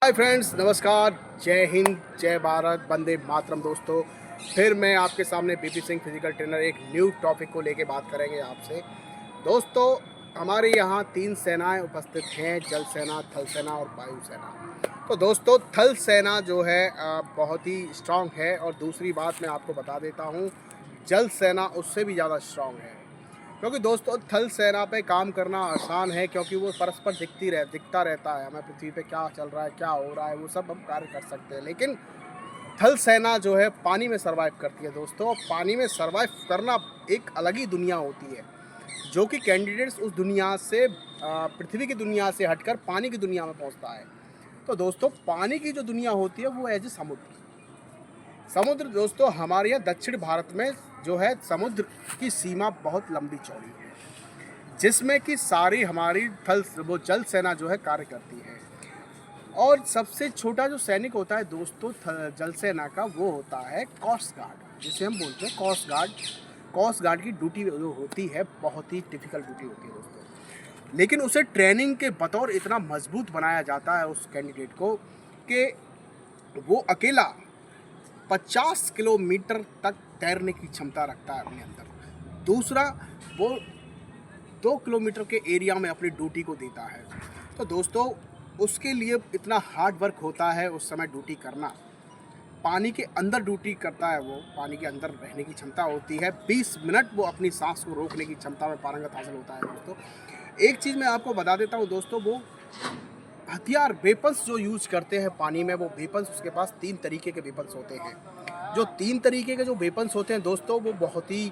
Hi friends, नमस्कार। जय हिंद, जय भारत, वंदे मातरम। दोस्तों, फिर मैं आपके सामने बीपी सिंह फिजिकल ट्रेनर एक न्यू टॉपिक को लेके बात करेंगे आपसे। दोस्तों, हमारे यहाँ 3 सेनाएं उपस्थित हैं: जल सेना, थल सेना और वायु सेना। तो दोस्तों, थल सेना जो है बहुत ही स्ट्रांग है, और दूसरी बात मैं आपको बता देता हूँ, जल सेना उससे भी ज़्यादा स्ट्रांग है। क्योंकि दोस्तों, थल सेना पे काम करना आसान है, क्योंकि वो परस्पर दिखता रहता है हमें पृथ्वी पे क्या चल रहा है, क्या हो रहा है, वो सब हम कार्य कर सकते हैं। लेकिन थल सेना जो है पानी में सर्वाइव करती है दोस्तों। पानी में सर्वाइव करना एक अलग ही दुनिया होती है, जो कि कैंडिडेट्स उस दुनिया से पृथ्वी की दुनिया से हटकर पानी की दुनिया में पहुंचता है। तो दोस्तों, पानी की जो दुनिया होती है वो एज ए समुद्र। समुद्र दोस्तों, हमारे यहाँ दक्षिण भारत में जो है समुद्र की सीमा बहुत लंबी चौड़ी है, जिसमें कि सारी हमारी जल सेना जो है कार्य करती है। और सबसे छोटा जो सैनिक होता है दोस्तों जल सेना का, वो होता है कोस्ट गार्ड, जिसे हम बोलते हैं कोस्ट गार्ड। कोस्ट गार्ड की ड्यूटी जो होती है बहुत ही डिफिकल्ट ड्यूटी होती है दोस्तों। लेकिन उसे ट्रेनिंग के बतौर इतना मजबूत बनाया जाता है उस कैंडिडेट को, कि वो अकेला 50 किलोमीटर तक तैरने की क्षमता रखता है अपने अंदर। दूसरा, वो 2 किलोमीटर के एरिया में अपनी ड्यूटी को देता है। तो दोस्तों, उसके लिए इतना हार्ड वर्क होता है उस समय ड्यूटी करना। पानी के अंदर ड्यूटी करता है, वो पानी के अंदर रहने की क्षमता होती है। 20 मिनट वो अपनी सांस को रोकने की क्षमता में पारंगत हासिल होता है दोस्तों। एक चीज़ मैं आपको बता देता हूँ दोस्तों, वो हथियार वेपन्स जो यूज करते हैं पानी में, वो वेपन्स उसके पास 3 तरीके के वेपन्स होते हैं। जो 3 तरीके के जो वेपन्स होते हैं दोस्तों, वो बहुत ही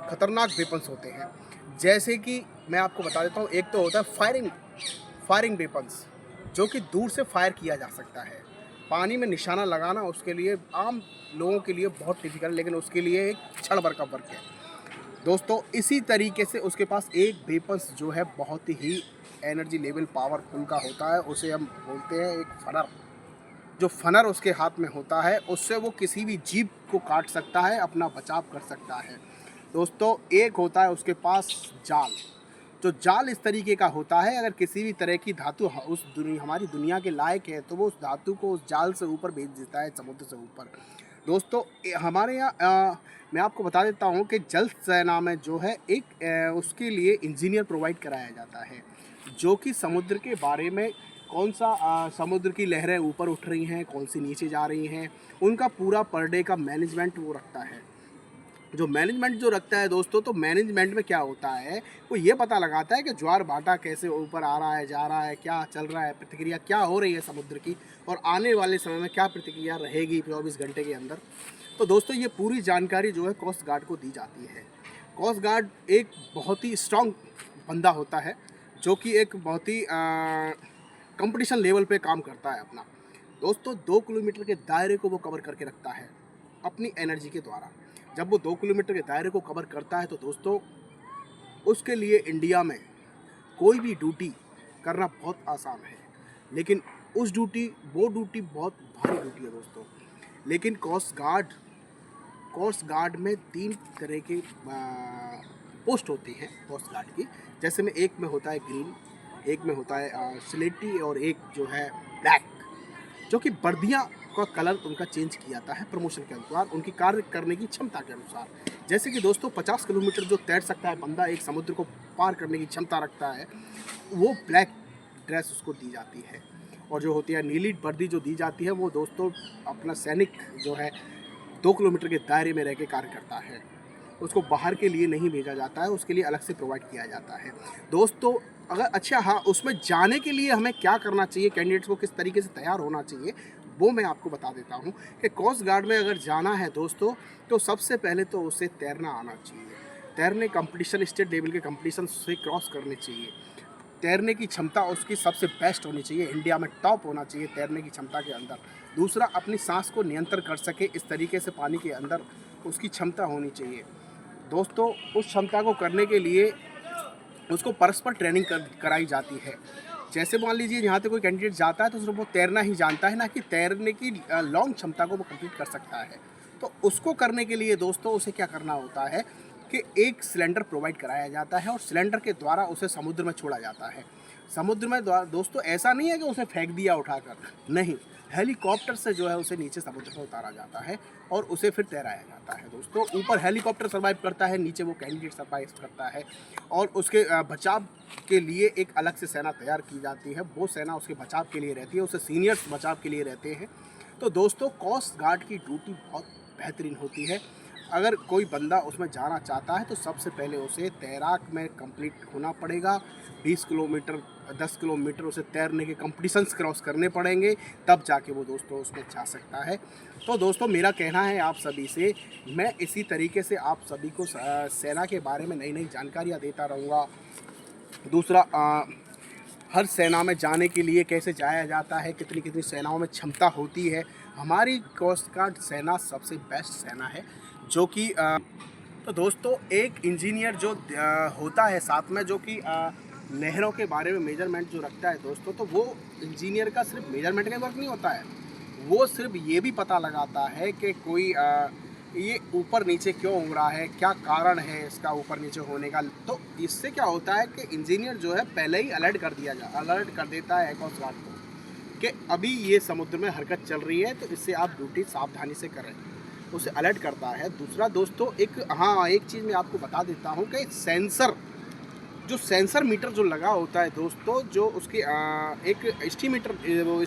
खतरनाक वेपन्स होते हैं। जैसे कि मैं आपको बता देता हूँ, एक तो होता है फायरिंग वेपन्स, जो कि दूर से फायर किया जा सकता है। पानी में निशाना लगाना उसके लिए आम लोगों के लिए बहुत डिफिकल्ट, लेकिन उसके लिए एक क्षण भर का वर्क है दोस्तों। इसी तरीके से उसके पास एक वेपन्स जो है बहुत ही एनर्जी लेवल पावरफुल का होता है, उसे हम बोलते हैं एक फनर। जो फनर उसके हाथ में होता है, उससे वो किसी भी जीव को काट सकता है, अपना बचाव कर सकता है दोस्तों। एक होता है उसके पास जाल। जो जाल इस तरीके का होता है, अगर किसी भी तरह की धातु हमारी दुनिया के लायक है, तो वो उस धातु को उस जाल से ऊपर भेज देता है, समुद्र से ऊपर दोस्तों। हमारे यहाँ मैं आपको बता देता हूँ कि जल सेना में जो है एक उसके लिए इंजीनियर प्रोवाइड कराया जाता है, जो कि समुद्र के बारे में कौन सा समुद्र की लहरें ऊपर उठ रही हैं, कौन सी नीचे जा रही हैं, उनका पूरा पर डे का मैनेजमेंट वो रखता है। जो मैनेजमेंट जो रखता है दोस्तों, तो मैनेजमेंट में क्या होता है, वो ये पता लगाता है कि ज्वार भाटा कैसे ऊपर आ रहा है, जा रहा है, क्या चल रहा है, प्रतिक्रिया क्या हो रही है समुद्र की, और आने वाले समय में क्या प्रतिक्रिया रहेगी 24 घंटे के अंदर। तो दोस्तों, ये पूरी जानकारी जो है कोस्ट गार्ड को दी जाती है। कोस्ट गार्ड एक बहुत ही स्ट्रांग बंदा होता है, जो कि एक बहुत ही कंपटीशन लेवल पे काम करता है अपना दोस्तों। 2 किलोमीटर के दायरे को वो कवर करके रखता है अपनी एनर्जी के द्वारा। जब वो 2 किलोमीटर के दायरे को कवर करता है, तो दोस्तों उसके लिए इंडिया में कोई भी ड्यूटी करना बहुत आसान है। लेकिन वो ड्यूटी बहुत भारी ड्यूटी है दोस्तों। लेकिन कोस्ट गार्ड में 3 तरह के पोस्ट होती हैं कोस्ट गार्ड की। जैसे में एक में होता है ग्रीन, एक में होता है स्लेटी, और एक जो है ब्लैक, जो कि वर्दियाँ का कलर उनका चेंज किया जाता है प्रमोशन के अनुसार, उनकी कार्य करने की क्षमता के अनुसार। जैसे कि दोस्तों 50 किलोमीटर जो तैर सकता है बंदा, एक समुद्र को पार करने की क्षमता रखता है, वो ब्लैक ड्रेस उसको दी जाती है। और जो होती है नीली वर्दी जो दी जाती है, वो दोस्तों अपना सैनिक जो है 2 किलोमीटर के दायरे में रह के कार्य करता है, उसको बाहर के लिए नहीं भेजा जाता है, उसके लिए अलग से प्रोवाइड किया जाता है दोस्तों। अगर अच्छा, हाँ, उसमें जाने के लिए हमें क्या करना चाहिए, कैंडिडेट्स को किस तरीके से तैयार होना चाहिए, वो मैं आपको बता देता हूँ कि कोस्ट गार्ड में अगर जाना है दोस्तों, तो सबसे पहले तो उसे तैरना आना चाहिए। तैरने कंपटीशन, स्टेट लेवल के कंपटीशन से क्रॉस करने चाहिए। तैरने की क्षमता उसकी सबसे बेस्ट होनी चाहिए, इंडिया में टॉप होना चाहिए तैरने की क्षमता के अंदर। दूसरा, अपनी सांस को नियंत्रण कर सके इस तरीके से पानी के अंदर उसकी क्षमता होनी चाहिए दोस्तों। उस क्षमता को करने के लिए उसको परस्पर ट्रेनिंग कराई जाती है। जैसे मान लीजिए यहाँ पे कोई कैंडिडेट जाता है, तो सिर्फ वो तैरना ही जानता है, ना कि तैरने की लॉन्ग क्षमता को वो कंप्लीट कर सकता है। तो उसको करने के लिए दोस्तों उसे क्या करना होता है कि एक सिलेंडर प्रोवाइड कराया जाता है, और सिलेंडर के द्वारा उसे समुद्र में छोड़ा जाता है। समुद्र में दोस्तों ऐसा नहीं है कि उसे फेंक दिया उठाकर, नहीं, हेलीकॉप्टर से जो है उसे नीचे समुद्र में उतारा जाता है और उसे फिर तैराया जाता है दोस्तों। ऊपर हेलीकॉप्टर सर्वाइव करता है, नीचे वो कैंडिडेट सर्वाइव करता है और उसके बचाव के लिए एक अलग से सेना तैयार की जाती है। वो सेना उसके बचाव के लिए रहती है, उसे सीनियर्स बचाव के लिए रहते हैं। तो दोस्तों कोस्ट गार्ड की ड्यूटी बहुत बेहतरीन होती है। अगर कोई बंदा उसमें जाना चाहता है तो सबसे पहले उसे तैराक में कंप्लीट होना पड़ेगा। 20 किलोमीटर 10 किलोमीटर उसे तैरने के कंपटीशंस क्रॉस करने पड़ेंगे, तब जाके वो दोस्तों उसमें जा सकता है। तो दोस्तों मेरा कहना है आप सभी से, मैं इसी तरीके से आप सभी को सेना के बारे में नई नई जानकारियाँ देता रहूँगा। दूसरा हर सेना में जाने के लिए कैसे जाया जाता है, कितनी कितनी सेनाओं में क्षमता होती है। हमारी कोस्ट गार्ड सेना सबसे बेस्ट सेना है जो कि तो दोस्तों एक इंजीनियर जो होता है साथ में, जो कि नहरों के बारे में मेजरमेंट जो रखता है दोस्तों, तो वो इंजीनियर का सिर्फ मेजरमेंट का वर्क नहीं होता है, वो सिर्फ ये भी पता लगाता है कि कोई ये ऊपर नीचे क्यों हो रहा है, क्या कारण है इसका ऊपर नीचे होने का। तो इससे क्या होता है कि इंजीनियर जो है पहले ही अलर्ट कर देता है कोस्ट गार्ड को कि अभी ये समुद्र में हरकत चल रही है, तो इससे आप ड्यूटी सावधानी से करें, उसे अलर्ट करता है। दूसरा दोस्तों एक चीज़ मैं आपको बता देता हूँ कि सेंसर मीटर जो लगा होता है दोस्तों, जो उसकी एक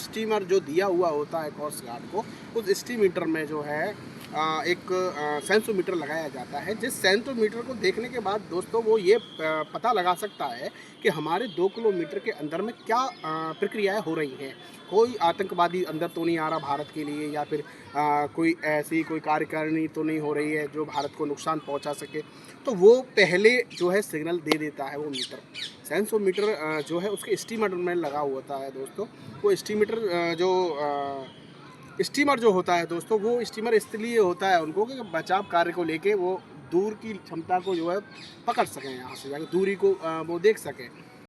स्टीमर जो दिया हुआ होता है कोस्ट गार्ड को, उस स्टीमीटर में जो है एक सेंसोमीटर लगाया जाता है। जिस सेंसोमीटर को देखने के बाद दोस्तों वो ये पता लगा सकता है कि हमारे 2 किलोमीटर के अंदर में क्या प्रक्रियाएं हो रही हैं। कोई आतंकवादी अंदर तो नहीं आ रहा भारत के लिए, या फिर कोई ऐसी कोई कार्यकारिणी तो नहीं हो रही है जो भारत को नुकसान पहुंचा सके। तो वो पहले जो है सिग्नल दे देता है वो मीटर। सेंसोमीटर जो है उसके स्टीमर में लगा होता है दोस्तों। वो स्टीमर जो होता है दोस्तों, वो स्टीमर इसलिए होता है उनको कि बचाव कार्य को लेके वो दूर की क्षमता को जो है पकड़ सकें, यहाँ से जाकर दूरी को वो देख सकें।